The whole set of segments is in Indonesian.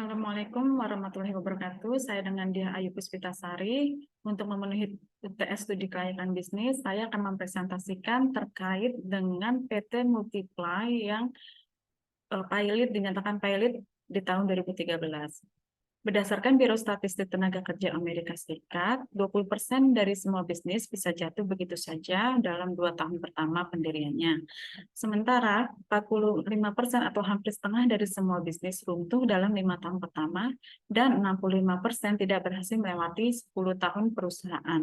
Assalamualaikum warahmatullahi wabarakatuh. Saya dengan Dia Ayu Puspitasari. Untuk memenuhi UTS Studi Kelayakan Bisnis, saya akan mempresentasikan terkait dengan PT Multiply yang dinyatakan pilot di tahun 2013. Berdasarkan Biro Statistik Tenaga Kerja Amerika Serikat, 20% dari semua bisnis bisa jatuh begitu saja dalam 2 tahun pertama pendiriannya. Sementara 45% atau hampir setengah dari semua bisnis runtuh dalam 5 tahun pertama dan 65% tidak berhasil melewati 10 tahun perusahaan.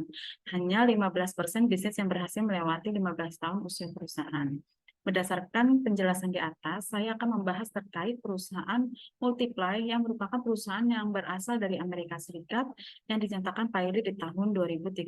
Hanya 15% bisnis yang berhasil melewati 15 tahun usia perusahaan. Berdasarkan penjelasan di atas, saya akan membahas terkait perusahaan Multiply yang merupakan perusahaan yang berasal dari Amerika Serikat yang dinyatakan pilot di tahun 2013.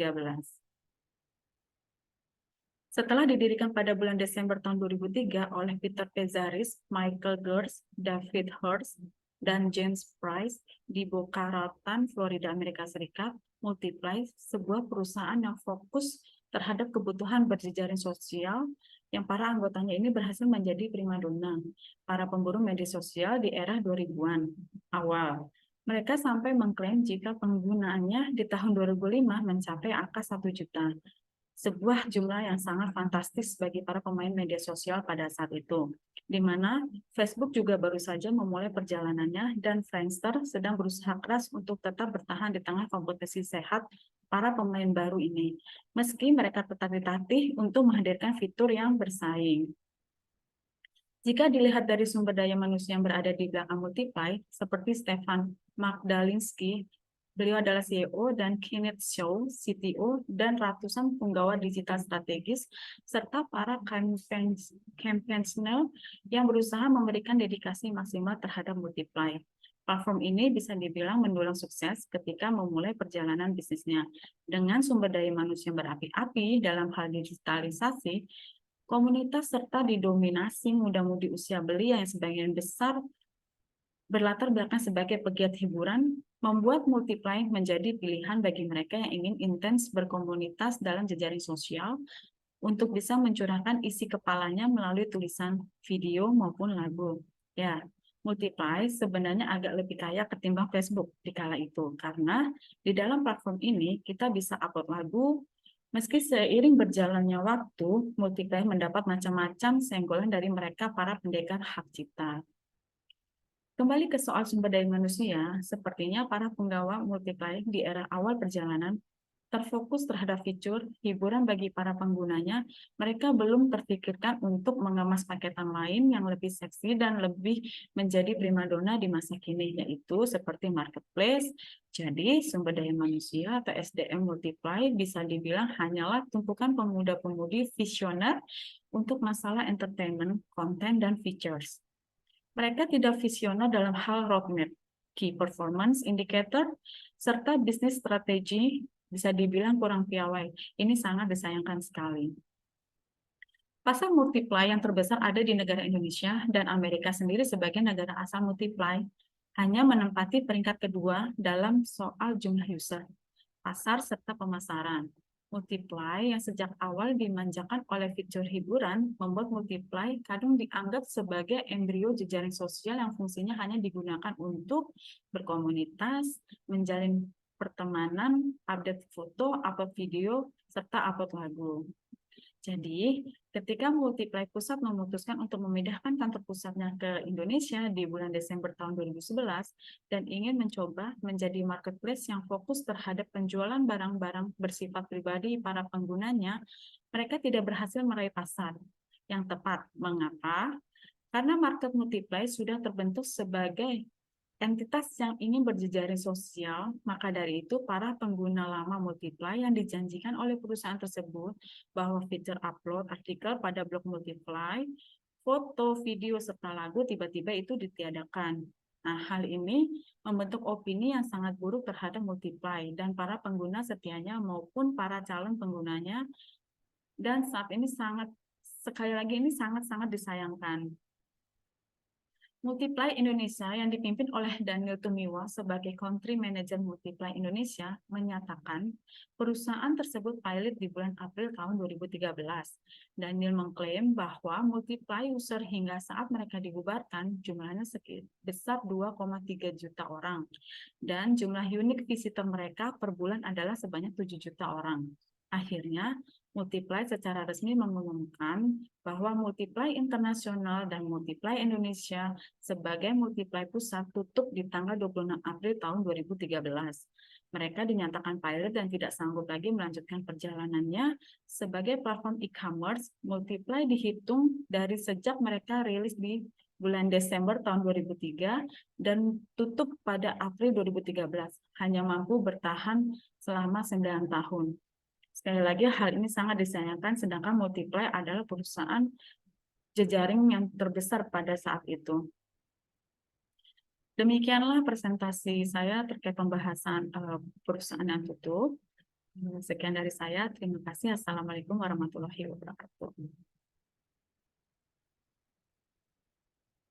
Setelah didirikan pada bulan Desember tahun 2003 oleh Peter Pezaris, Michael Gertz, David Hertz, dan James Price di Boca Raton, Florida, Amerika Serikat, Multiply, sebuah perusahaan yang fokus terhadap kebutuhan berjejaring sosial yang para anggotanya ini berhasil menjadi primadona, para pemburu media sosial di era 2000-an awal. Mereka sampai mengklaim jika penggunaannya di tahun 2005 mencapai angka 1 juta. Sebuah jumlah yang sangat fantastis bagi para pemain media sosial pada saat itu, di mana Facebook juga baru saja memulai perjalanannya dan Friendster sedang berusaha keras untuk tetap bertahan di tengah kompetisi sehat para pemain baru ini, meski mereka tetap ditatih untuk menghadirkan fitur yang bersaing. Jika dilihat dari sumber daya manusia yang berada di belakang Multiply, seperti Stefan Magdalinski, beliau adalah CEO, dan Kenneth Shaw, CTO, dan ratusan penggawa digital strategis, serta para campaigner yang berusaha memberikan dedikasi maksimal terhadap Multiply. Platform ini bisa dibilang mendulang sukses ketika memulai perjalanan bisnisnya. Dengan sumber daya manusia yang berapi-api dalam hal digitalisasi, komunitas serta didominasi muda-mudi usia belia yang sebagian besar berlatar belakang sebagai pegiat hiburan, membuat Multiply menjadi pilihan bagi mereka yang ingin intens berkomunitas dalam jejaring sosial untuk bisa mencurahkan isi kepalanya melalui tulisan, video, maupun lagu. Ya, Multiply sebenarnya agak lebih kaya ketimbang Facebook di kala itu, karena di dalam platform ini kita bisa upload lagu. Meski seiring berjalannya waktu, Multiply mendapat macam-macam senggolan dari mereka para pendekar hak cipta. Kembali ke soal sumber daya manusia, sepertinya para penggawa Multiply di era awal perjalanan terfokus terhadap fitur hiburan bagi para penggunanya. Mereka belum terpikirkan untuk mengemas paketan lain yang lebih seksi dan lebih menjadi primadona di masa kini, yaitu seperti marketplace. Jadi, sumber daya manusia atau SDM Multiply bisa dibilang hanyalah tumpukan pemuda-pemudi visioner untuk masalah entertainment, konten, dan features. Mereka tidak visioner dalam hal roadmap, key performance indicator, serta bisnis strategi bisa dibilang kurang piawai. Ini sangat disayangkan sekali. Pasar Multiply yang terbesar ada di negara Indonesia dan Amerika sendiri sebagai negara asal Multiply hanya menempati peringkat kedua dalam soal jumlah user, pasar, serta pemasaran. Multiply yang sejak awal dimanjakan oleh fitur hiburan membuat Multiply kadang dianggap sebagai embrio jejaring sosial yang fungsinya hanya digunakan untuk berkomunitas, menjalin pertemanan, update foto, upload video, serta upload lagu. Jadi, ketika Multiply Pusat memutuskan untuk memindahkan kantor pusatnya ke Indonesia di bulan Desember tahun 2011 dan ingin mencoba menjadi marketplace yang fokus terhadap penjualan barang-barang bersifat pribadi para penggunanya, mereka tidak berhasil meraih pasar yang tepat. Mengapa? Karena market Multiply sudah terbentuk sebagai entitas yang ingin berjejaring sosial, maka dari itu para pengguna lama Multiply yang dijanjikan oleh perusahaan tersebut bahwa fitur upload artikel pada blog Multiply, foto, video, serta lagu tiba-tiba itu ditiadakan. Nah, hal ini membentuk opini yang sangat buruk terhadap Multiply dan para pengguna setianya maupun para calon penggunanya, dan saat ini sangat, sekali lagi ini sangat-sangat disayangkan. Multiply Indonesia yang dipimpin oleh Daniel Tumiwa sebagai Country Manager Multiply Indonesia menyatakan perusahaan tersebut pilot di bulan April tahun 2013. Daniel mengklaim bahwa Multiply user hingga saat mereka dibubarkan jumlahnya sebesar 2,3 juta orang dan jumlah unik visitor mereka per bulan adalah sebanyak 7 juta orang. Akhirnya, Multiply secara resmi mengumumkan bahwa Multiply Internasional dan Multiply Indonesia sebagai Multiply Pusat tutup di tanggal 26 April tahun 2013. Mereka dinyatakan pilot dan tidak sanggup lagi melanjutkan perjalanannya. Sebagai platform e-commerce, Multiply dihitung dari sejak mereka rilis di bulan Desember tahun 2003 dan tutup pada April 2013. Hanya mampu bertahan selama 9 tahun. Sekali lagi, hal ini sangat disayangkan, sedangkan Multiply adalah perusahaan jejaring yang terbesar pada saat itu. Demikianlah presentasi saya terkait pembahasan perusahaan yang tutup. Sekian dari saya. Terima kasih. Assalamualaikum warahmatullahi wabarakatuh.